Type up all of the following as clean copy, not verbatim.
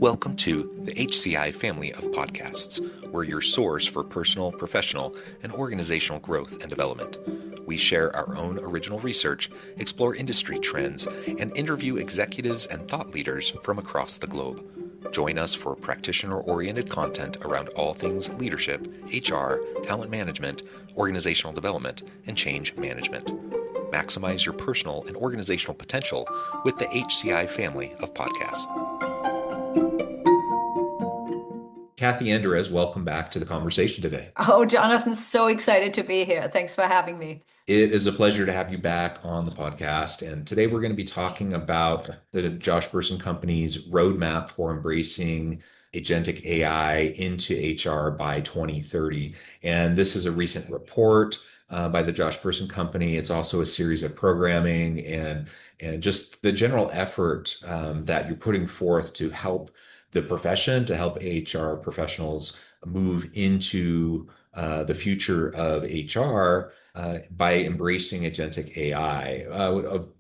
Welcome to the HCI family of podcasts. We're your source for personal, professional, and organizational growth and development. We share our own original research, explore industry trends, and interview executives and thought leaders from across the globe. Join us for practitioner-oriented content around all things leadership, HR, talent management, organizational development, and change management. Maximize your personal and organizational potential with the HCI family of podcasts. Kathi Enderes, welcome back to the conversation today. Oh, Jonathan, so excited to be here. Thanks for having me. It is a pleasure to have you back on the podcast. And today we're going to be talking about the Josh Bersin Company's roadmap for embracing agentic AI into HR by 2030. And this is a recent report by the Josh Bersin Company. It's also a series of programming and just the general effort that you're putting forth to help the profession, to help HR professionals move into the future of HR by embracing agentic AI.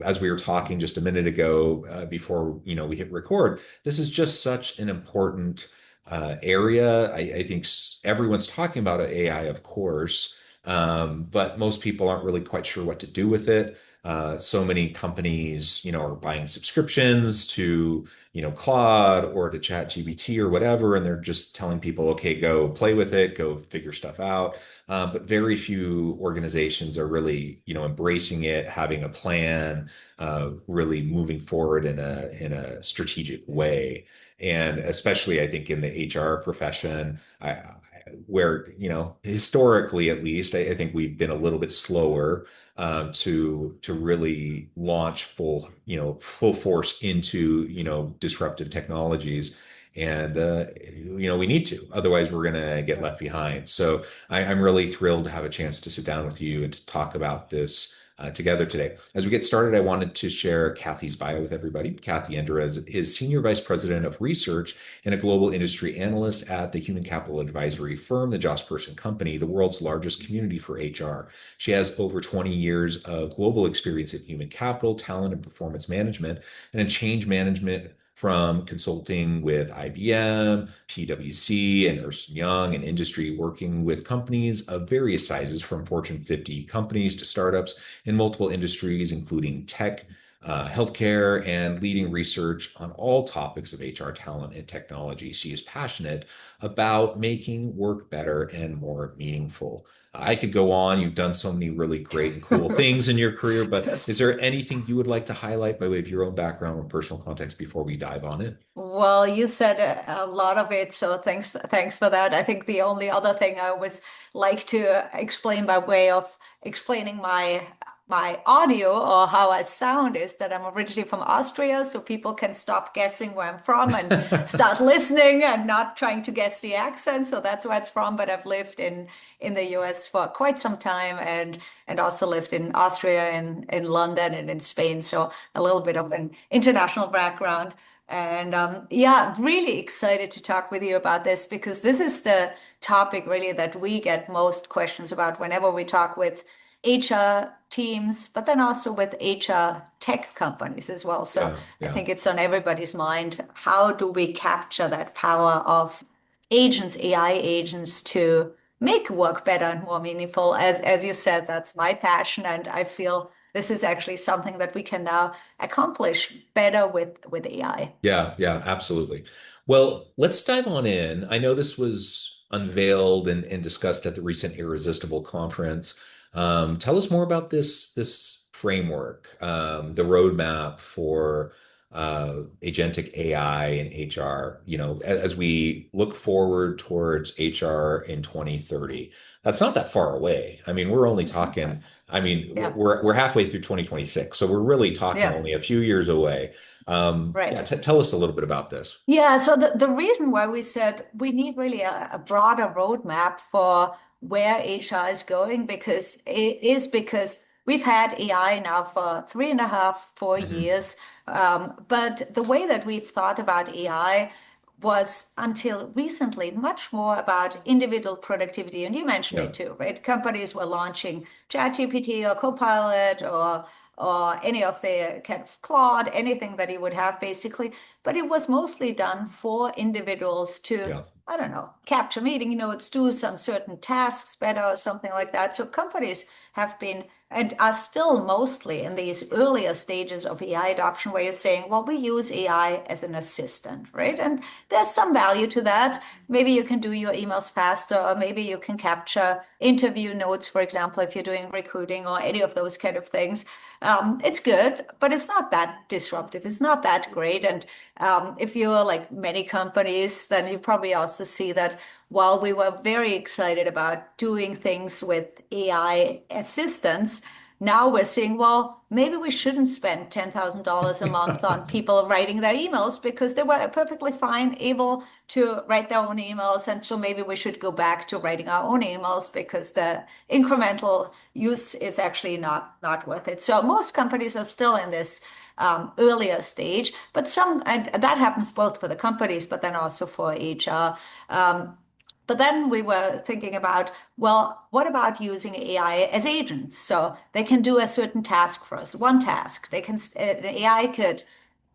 As we were talking just a minute ago, before we hit record, this is just such an important area. I think everyone's talking about AI, of course, but most people aren't really quite sure what to do with it. So many companies, are buying subscriptions to, Claude or to ChatGPT or whatever, and they're just telling people, okay, go play with it, go figure stuff out. But very few organizations are really, embracing it, having a plan, really moving forward in a strategic way. And especially, I think in the HR profession, where, historically at least, I think we've been a little bit slower to really launch full force into disruptive technologies. And we need to, otherwise we're going to get left behind. So I'm really thrilled to have a chance to sit down with you and to talk about this together today. As we get started, I wanted to share Kathi's bio with everybody. Kathi Enderes is Senior Vice President of Research and a Global Industry Analyst at the human capital advisory firm, the Josh Bersin Company, the world's largest community for HR. She has over 20 years of global experience in human capital, talent and performance management, and in change management from consulting with IBM, PwC, and Ernst & Young, and industry working with companies of various sizes, from Fortune 50 companies to startups in multiple industries, including tech, healthcare, and leading research on all topics of HR talent and technology. She is passionate about making work better and more meaningful. I could go on. You've done so many really great and cool things in your career, but is there anything you would like to highlight by way of your own background or personal context before we dive on it? Well, you said a lot of it, so thanks for that. I think the only other thing I always like to explain by way of explaining my audio or how I sound is that I'm originally from Austria, so people can stop guessing where I'm from and start listening and not trying to guess the accent. So that's where it's from. But I've lived in the US for quite some time and also lived in Austria and in London and in Spain. So a little bit of an international background. And yeah, really excited to talk with you about this because this is the topic really that we get most questions about whenever we talk with HR teams, but then also with HR tech companies as well. So I think it's on everybody's mind. How do we capture that power of agents, AI agents, to make work better and more meaningful? As you said, that's my passion, and I feel this is actually something that we can now accomplish better with AI. Yeah, absolutely. Well, let's dive on in. I know this was unveiled and discussed at the recent Irresistible conference. Tell us more about this framework, the roadmap for agentic AI and HR, as we look forward towards HR in 2030. That's not that far away. I mean, we're only talking, we're halfway through 2026, so we're really talking only a few years away. Right. Tell us a little bit about this. Yeah, so the reason why we said we need really a broader roadmap for where HR is going because we've had AI now for 3.5, 4 years. But the way that we've thought about AI was until recently much more about individual productivity. And you mentioned it too, right? Companies were launching ChatGPT or Copilot or any of the kind of Claude, anything that you would have basically. But it was mostly done for individuals to, Yeah. I don't know, capture meeting notes, do some certain tasks better or something like that. So companies have been and are still mostly in these earlier stages of AI adoption where you're saying, well, we use AI as an assistant, right? And there's some value to that. Maybe you can do your emails faster, or maybe you can capture interview notes, for example, if you're doing recruiting or any of those kind of things. It's good, but it's not that disruptive. It's not that great. And if you're like many companies, then you probably also see that while we were very excited about doing things with AI assistants, now we're saying, well, maybe we shouldn't spend $10,000 a month on people writing their emails because they were perfectly fine able to write their own emails. And so maybe we should go back to writing our own emails because the incremental use is actually not worth it. So most companies are still in this earlier stage, but some, and that happens both for the companies, but then also for HR. But then we were thinking about, well, what about using AI as agents? So they can do a certain task for us, one task. An AI could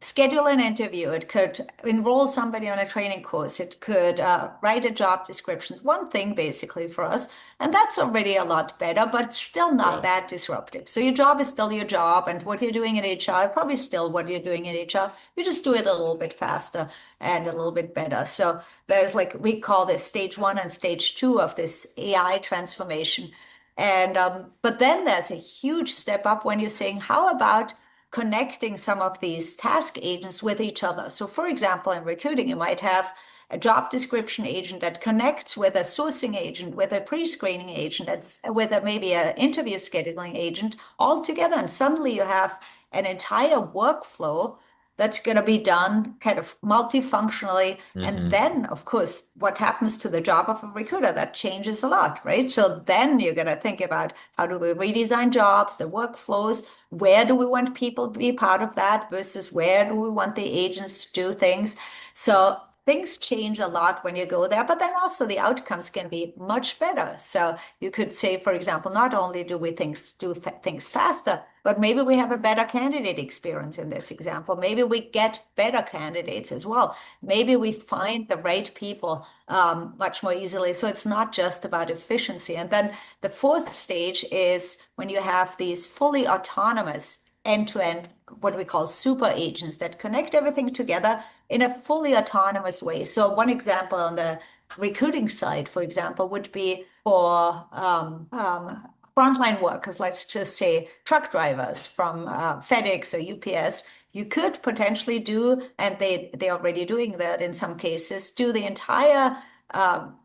schedule an interview. It could enroll somebody on a training course. It could write a job description, one thing basically for us. And that's already a lot better, but still not Yeah. that disruptive. So your job is still your job. And what you're doing in HR, probably still what you're doing in HR. You just do it a little bit faster and a little bit better. So there's like, we call this stage one and stage two of this AI transformation. And but then there's a huge step up when you're saying, how about connecting some of these task agents with each other? So, for example, in recruiting, you might have a job description agent that connects with a sourcing agent, with a pre-screening agent, with maybe an interview scheduling agent all together. And suddenly you have an entire workflow that's going to be done kind of multifunctionally. And Hmm. then, of course, what happens to the job of a recruiter? That changes a lot, right? So then you're going to think about how do we redesign jobs, the workflows, where do we want people to be part of that versus where do we want the agents to do things? So things change a lot when you go there, but then also the outcomes can be much better. So you could say, for example, not only do we do things faster, but maybe we have a better candidate experience in this example. Maybe we get better candidates as well. Maybe we find the right people much more easily. So it's not just about efficiency. And then the fourth stage is when you have these fully autonomous end-to-end, what we call super agents that connect everything together in a fully autonomous way. So one example on the recruiting side, for example, would be for frontline workers, let's just say truck drivers from FedEx or UPS. You could potentially do, and they're already doing that in some cases, do the entire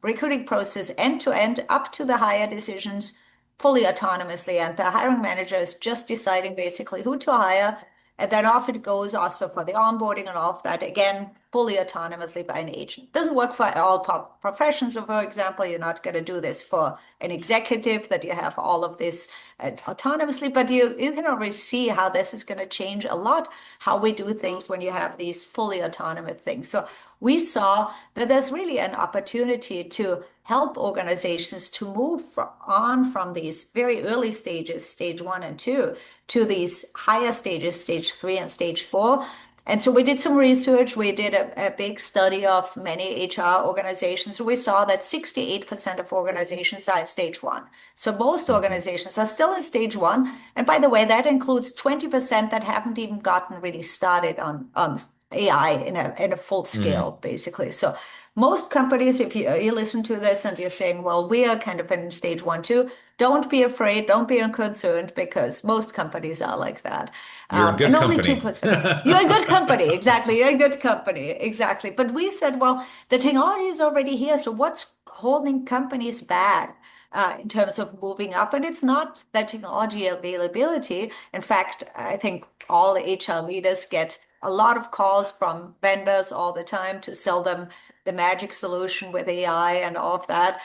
recruiting process end to end up to the hire decisions fully autonomously. And the hiring manager is just deciding basically who to hire. And then off it goes also for the onboarding and all of that, again, fully autonomously by an agent. Doesn't work for all professions. So for example, you're not going to do this for an executive that you have all of this autonomously, but you can already see how this is going to change a lot, how we do things when you have these fully autonomous things. So we saw that there's really an opportunity to help organizations to move on from these very early stages, stage one and two, to these higher stages, stage three and stage four. And so we did some research. We did a big study of many HR organizations. We saw that 68% of organizations are in stage one. So most Hmm. organizations are still in stage one. And by the way, that includes 20% that haven't even gotten really started on AI in a full Hmm. scale, basically. So most companies, if you listen to this and you're saying, well, we are kind of in stage one, two, don't be afraid, don't be unconcerned, because most companies are like that. You're in good And only company. 2%. You're in good company, exactly. You're in good company, exactly. But we said, well, the technology is already here. So what's holding companies back? In terms of moving up. And it's not that technology availability. In fact, I think all the HR leaders get a lot of calls from vendors all the time to sell them the magic solution with AI and all of that,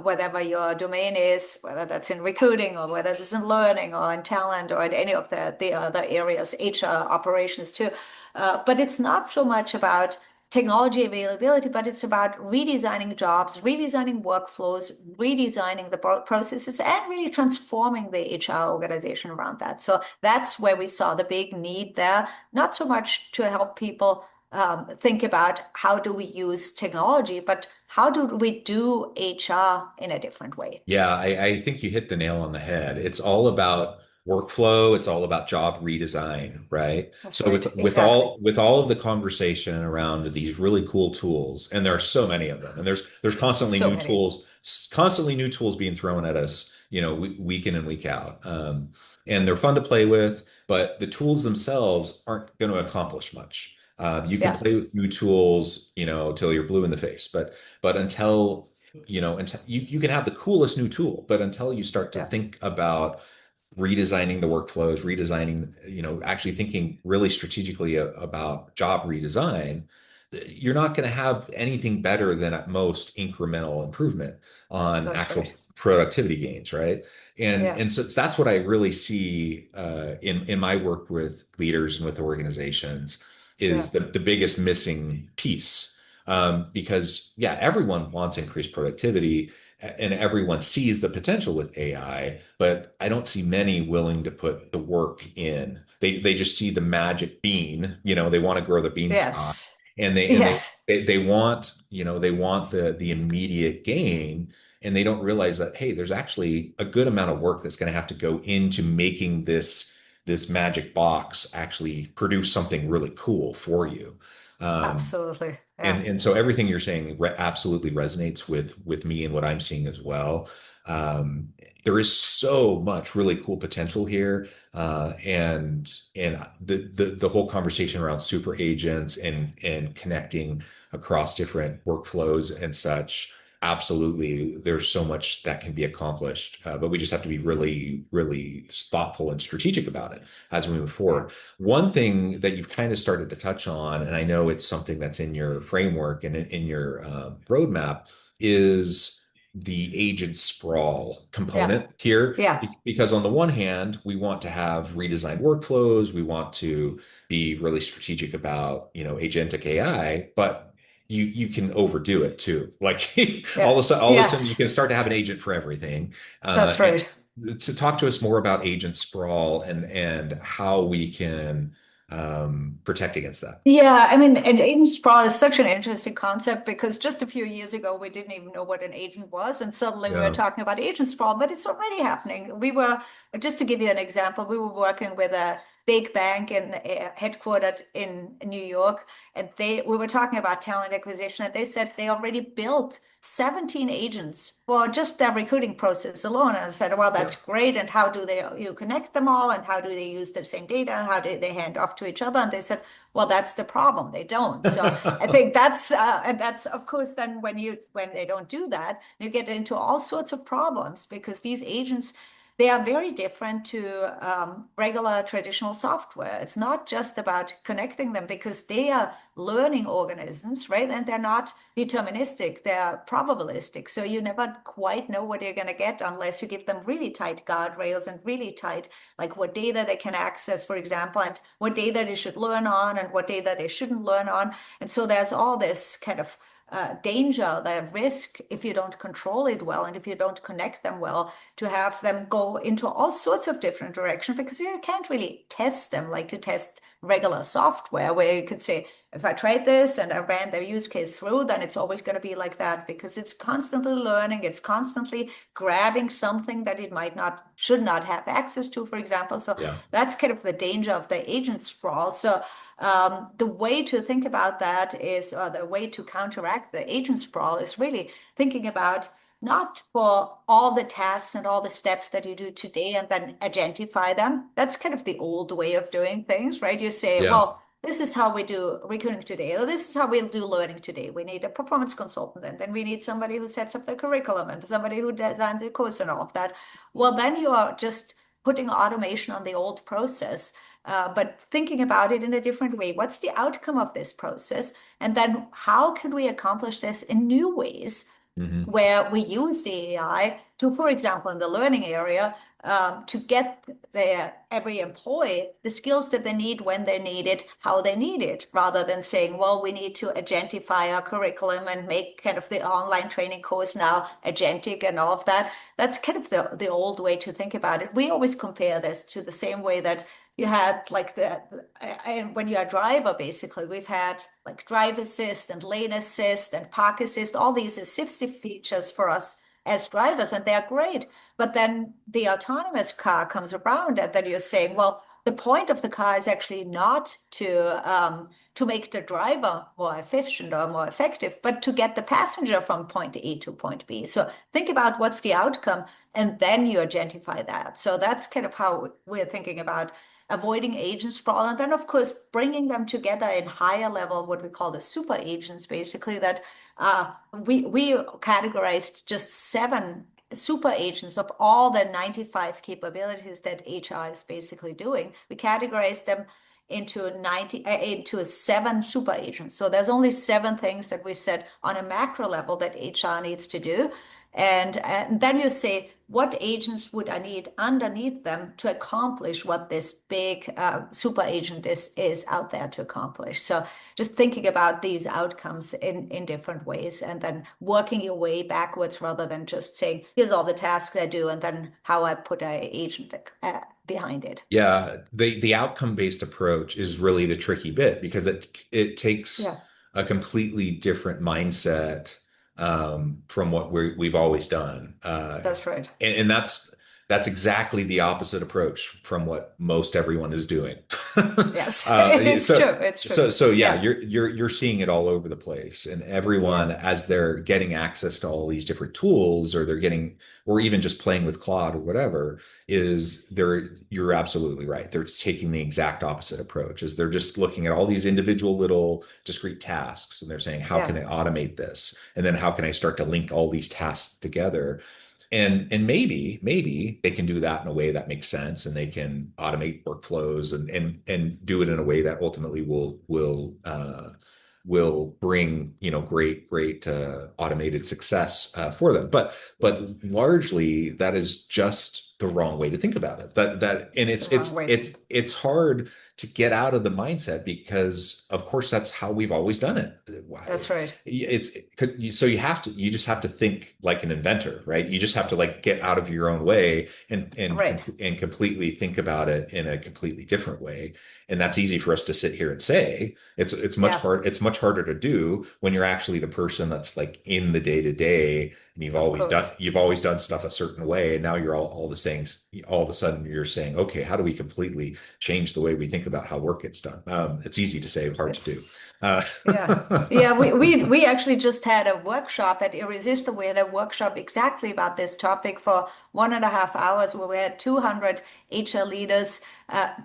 whatever your domain is, whether that's in recruiting or whether it's in learning or in talent or in any of the other areas, HR operations too. But it's not so much about technology availability, but it's about redesigning jobs, redesigning workflows, redesigning the processes, and really transforming the HR organization around that. So that's where we saw the big need there, not so much to help people think about how do we use technology, but how do we do HR in a different way? Yeah, I think you hit the nail on the head. It's all about workflow. It's all about job redesign, right? That's So with right. Exactly. with all of the conversation around these really cool tools, and there are so many of them, and there's So many. constantly new tools being thrown at us, week in and week out. And they're fun to play with, but the tools themselves aren't going to accomplish much. You can Yeah, play with new tools, till you're blue in the face, but until you can have the coolest new tool, but until you start to yeah, think about redesigning the workflows, redesigning, actually thinking really strategically about job redesign, you're not going to have anything better than at most incremental improvement on that's actual right. productivity gains, right? And Yeah, and so that's what I really see in my work with leaders and with organizations yeah, is the biggest missing piece. Because yeah, everyone wants increased productivity and everyone sees the potential with AI, but I don't see many willing to put the work in. They just see the magic bean, they want to grow the beanstalk yes, and yes, they want, they want the immediate gain and they don't realize that hey, there's actually a good amount of work that's going to have to go into making this magic box actually produce something really cool for you. Um, absolutely. and Yeah, and so everything you're saying absolutely resonates with me and what I'm seeing as well. There is so much really cool potential here, and the whole conversation around super agents and connecting across different workflows and such. Absolutely, there's so much that can be accomplished, but we just have to be really, really thoughtful and strategic about it as we move yeah, forward. One thing that you've kind of started to touch on, and I know it's something that's in your framework and in your roadmap, is the agent sprawl yeah, component here. yeah. Because on the one hand, we want to have redesigned workflows, we want to be really strategic about, agentic AI, but you can overdo it too. Like Yeah. all of a sudden, you Yes, can start to have an agent for everything. that's right. To talk to us more about agent sprawl and how we can protect against that. Yeah, I mean, and agent sprawl is such an interesting concept because just a few years ago, we didn't even know what an agent was. And suddenly we were Yeah. talking about agent sprawl, but it's already happening. Just to give you an example, we were working with a big bank headquartered in New York, and we were talking about talent acquisition, and they said they already built 17 agents for just their recruiting process alone. And I said, well, Yeah. that's great. And how do you connect them all? And how do they use the same data? And how do they hand off to each other? And they said, well, that's the problem. They don't. So I think and that's of course then when they don't do that, you get into all sorts of problems because these agents they are very different to regular traditional software. It's not just about connecting them because they are learning organisms, right? And they're not deterministic, they're probabilistic. So you never quite know what you're going to get unless you give them really tight guardrails and really tight, like what data they can access, for example, and what data they should learn on and what data they shouldn't learn on. And so there's all this kind of danger, the risk, if you don't control it well and if you don't connect them well, to have them go into all sorts of different directions because you can't really test them like you test regular software, where you could say, if I tried this and I ran the use case through, then it's always going to be like that because it's constantly learning, it's constantly grabbing something that it should not have access to, for example. So Yeah. that's kind of the danger of the agent sprawl. So the way to think about that is, or the way to counteract the agent sprawl is really thinking about not for all the tasks and all the steps that you do today and then agentify them. That's kind of the old way of doing things, right? You say, Yeah. well, this is how we do recruiting today, or this is how we'll do learning today. We need a performance consultant, and then we need somebody who sets up the curriculum and somebody who designs the course and all of that. Well, then you are just putting automation on the old process, but thinking about it in a different way. What's the outcome of this process? And then how can we accomplish this in new ways? Hmm. Where we use the AI to, for example, in the learning area, to get every employee the skills that they need when they need it, how they need it, rather than saying, well, we need to agentify our curriculum and make kind of the online training course now agentic and all of that. That's kind of the old way to think about it. We always compare this to the same way that you had like and when you're a driver, basically, we've had like drive assist and lane assist and park assist, all these assistive features for us as drivers, and they're great. But then the autonomous car comes around, and then you're saying, well, the point of the car is actually not to make the driver more efficient or more effective, but to get the passenger from point A to point B. So think about what's the outcome, and then you identify that. So that's kind of how we're thinking about avoiding agent sprawl, and then of course bringing them together in higher level, what we call the super agents, basically that we categorized just 7 super agents of all the 95 capabilities that HR is basically doing. We categorized them into 7 super agents. So there's only 7 things that we said on a macro level that HR needs to do. And then you say, what agents would I need underneath them to accomplish what this big super agent is out there to accomplish? So just thinking about these outcomes in different ways and then working your way backwards rather than just saying, here's all the tasks I do and then how I put an agent behind it. Yeah, the outcome-based approach is really the tricky bit because it takes Yeah, a completely different mindset from what we've always done. that's right. And that's exactly the opposite approach from what most everyone is doing. Yes, it's So true. It's true. yeah, Yeah, you're seeing it all over the place, and yeah, everyone as they're getting access to all these different tools, or they're getting, or even just playing with Claude or whatever, you're absolutely right. They're taking the exact opposite approach, is they're just looking at all these individual little discrete tasks, and they're saying, how can yeah, I automate this? And then how can I start to link all these tasks together? And maybe they can do that in a way that makes sense, and they can automate workflows and do it in a way that ultimately will bring, great automated success for them. But largely that is just the wrong way to think about it. That and it's the wrong way to. it's hard to get out of the mindset, because of course that's how we've always done it. That's right. So you just have to think like an inventor, right? You just have to like get out of your own way Right. and completely think about it in a completely different way. And that's easy for us to sit here and say. Yeah, It's much harder to do when you're actually the person that's like in the day to day, and of course. you've always done stuff a certain way, and now you're all of a sudden you're saying, okay, how do we completely change the way we think about how work gets done? It's easy to say, hard to do. It's Uh, Yeah. Yeah, we actually just had a workshop at Irresistible. We had a workshop exactly about this topic for 1.5 hours where we had 200 HR leaders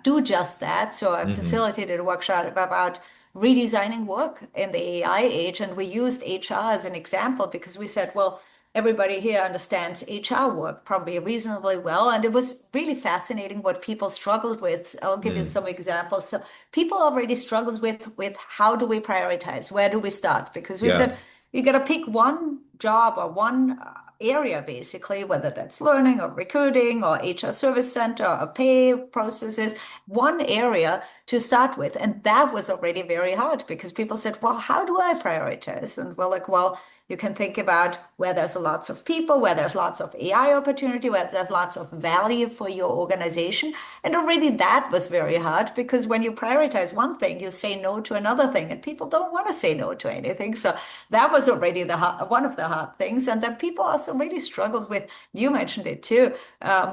do just that. So I mhm. facilitated a workshop about redesigning work in the AI age, and we used HR as an example because we said, well, everybody here understands HR work probably reasonably well. And it was really fascinating what people struggled with. I'll give you Mm. some examples. So people already struggled with how do we prioritize? Where do we start? Because we Yeah. said you got to pick one job or one area, basically, whether that's learning or recruiting or HR service center or pay processes, one area to start with. And that was already very hard because people said, well, how do I prioritize? And we're like, well, you can think about where there's lots of people, where there's lots of AI opportunity, where there's lots of value for your organization. And already that was very hard because when you prioritize one thing, you say no to another thing, and people don't want to say no to anything. So that was already one of the hard things. And then people also really struggled with, you mentioned it too,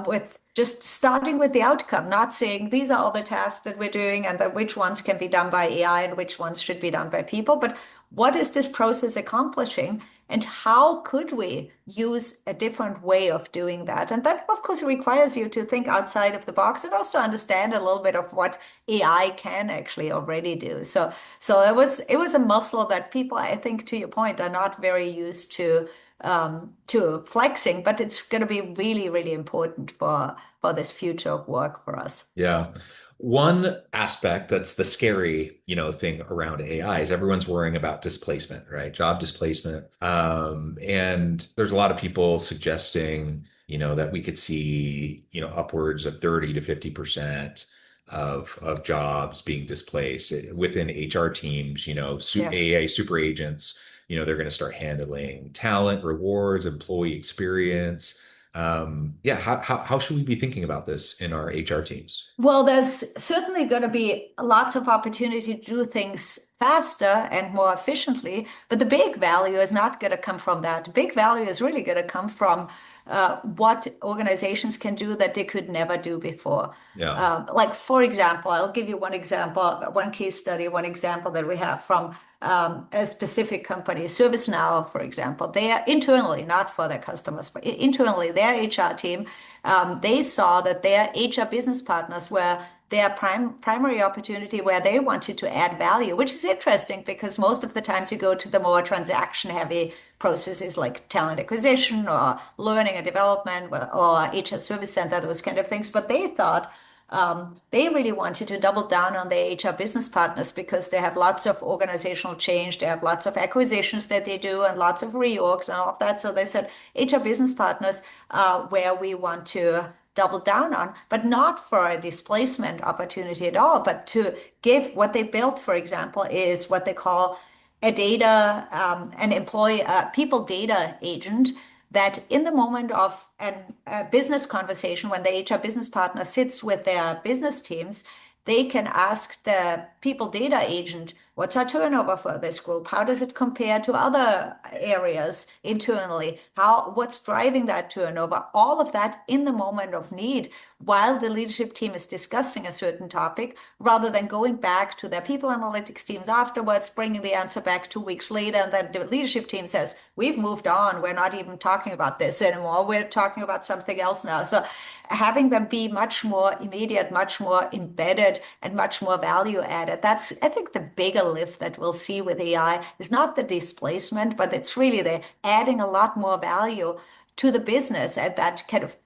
with just starting with the outcome, not saying these are all the tasks that we're doing and that which ones can be done by AI and which ones should be done by people, but what is this process accomplishing and how could we use a different way of doing that? And that, of course, requires you to think outside of the box and also understand a little bit of what AI can actually already do. So it was a muscle that people, I think, to your point, are not very used to flexing, but it's going to be really, really important for this future of work for us. Yeah. One aspect that's the scary, thing around AI is everyone's worrying about displacement, right? Job displacement. And there's a lot of people suggesting, that we could see, upwards of 30 to 50% of jobs being displaced within HR teams, Yeah. AI super agents, they're going to start handling talent, rewards, employee experience. Yeah, how should we be thinking about this in our HR teams? Well, there's certainly going to be lots of opportunity to do things faster and more efficiently, but the big value is not going to come from that. The big value is really going to come from what organizations can do that they could never do before. Yeah. Like, for example, I'll give you one example, one case study, one example that we have from a specific company, ServiceNow, for example. They are internally, not for their customers, but internally, their HR team, they saw that their HR business partners were their primary opportunity where they wanted to add value, which is interesting because most of the times you go to the more transaction heavy processes like talent acquisition or learning and development or HR service center, those kind of things. But they thought they really wanted to double down on their HR business partners because they have lots of organizational change, they have lots of acquisitions that they do, and lots of reorgs and all of that. So they said HR business partners where we want to double down on, but not for a displacement opportunity at all, but to give what they built, for example, is what they call an employee, people data agent that in the moment of a business conversation, when the HR business partner sits with their business teams, they can ask the people data agent, what's our turnover for this group? How does it compare to other areas internally? What's driving that turnover? All of that in the moment of need while the leadership team is discussing a certain topic, rather than going back to their people analytics teams afterwards, bringing the answer back 2 weeks later. And then the leadership team says, we've moved on. We're not even talking about this anymore. We're talking about something else now. So having them be much more immediate, much more embedded, and much more value added. That's, I think, the bigger lift that we'll see with AI is not the displacement, but it's really the adding a lot more value to the business at that kind of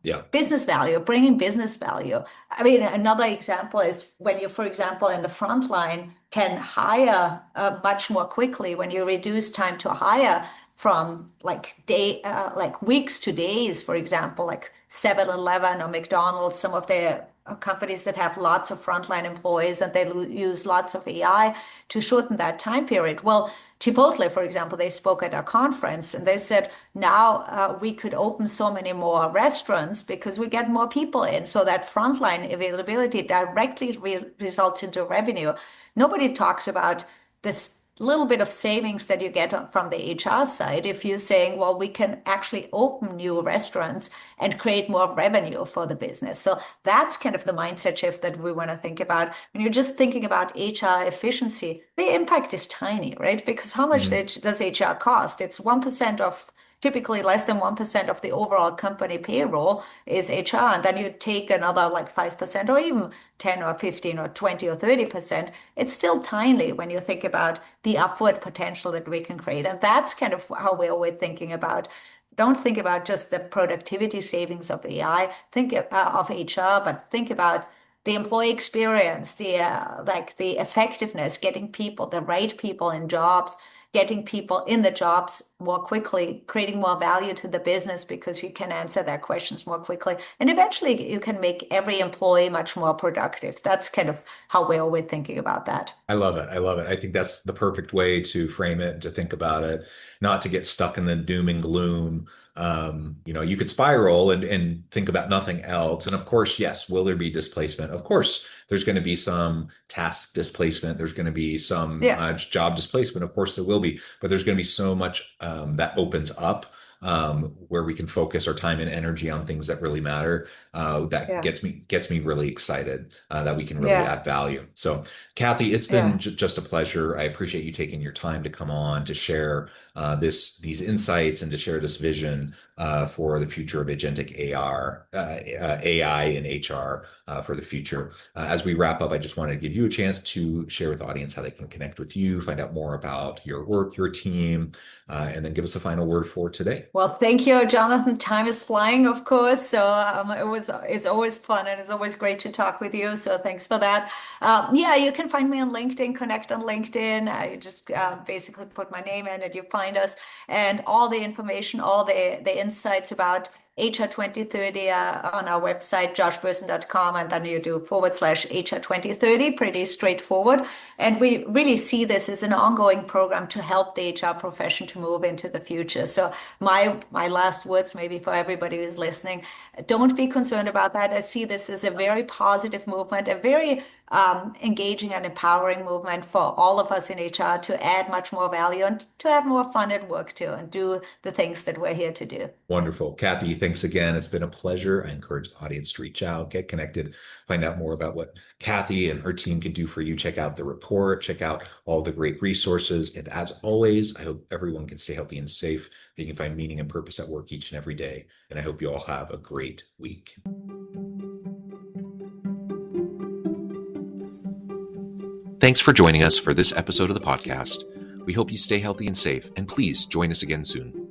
Yeah. business value, bringing business value. I mean, another example is when you, for example, in the front line can hire much more quickly when you reduce time to hire from like weeks to days, for example, like 7-Eleven or McDonald's, some of the companies that have lots of frontline employees and they use lots of AI to shorten that time period. Well, Chipotle, for example, they spoke at our conference and they said, now we could open so many more restaurants because we get more people in. So that frontline availability directly results into revenue. Nobody talks about this little bit of savings that you get from the HR side if you're saying, well, we can actually open new restaurants and create more revenue for the business. So that's kind of the mindset shift that we want to think about. When you're just thinking about HR efficiency, the impact is tiny, right? Because how much Mhm. does HR cost? It's 1% of typically less than 1% of the overall company payroll is HR. And then you take another like 5% or even 10 or 15 or 20 or 30%. It's still tiny when you think about the upward potential that we can create. And that's kind of how we're always thinking about. Don't think about just the productivity savings of AI, think of HR, but think about the employee experience, the effectiveness, getting people, the right people in jobs, getting people in the jobs more quickly, creating more value to the business because you can answer their questions more quickly. And eventually you can make every employee much more productive. That's kind of how we're always thinking about that. I love it. I love it. I think that's the perfect way to frame it and to think about it, not to get stuck in the doom and gloom. You could spiral and think about nothing else. And of course, yes, will there be displacement? Of course, there's going to be some task displacement. There's going to be some Yeah, job displacement. Of course, there will be, but there's going to be so much that opens up where we can focus our time and energy on things that really matter. That yeah, gets me really excited that we can really yeah, add value. So. Kathy, it's been yeah, just a pleasure. I appreciate you taking your time to come on to share these insights and to share this vision for the future of agentic AI and HR for the future. As we wrap up, I just wanted to give you a chance to share with the audience how they can connect with you, find out more about your work, your team, and then give us a final word for today. Well, thank you, Jonathan. Time is flying, of course. So it's always fun and it's always great to talk with you. So thanks for that. Yeah, you can find me on LinkedIn, connect on LinkedIn. I just basically put my name in and you find us and all the information, all the insights about HR 2030 on our website, joshbersin.com, and then you do /HR 2030, pretty straightforward. And we really see this as an ongoing program to help the HR profession to move into the future. So my last words, maybe for everybody who's listening, don't be concerned about that. I see this as a very positive movement, a very engaging and empowering movement for all of us in HR to add much more value and to have more fun at work too and do the things that we're here to do. Wonderful. Kathi, thanks again. It's been a pleasure. I encourage the audience to reach out, get connected, find out more about what Kathi and her team can do for you. Check out the report, check out all the great resources. And as always, I hope everyone can stay healthy and safe. They can find meaning and purpose at work each and every day. And I hope you all have a great week. Thanks for joining us for this episode of the podcast. We hope you stay healthy and safe, and please join us again soon.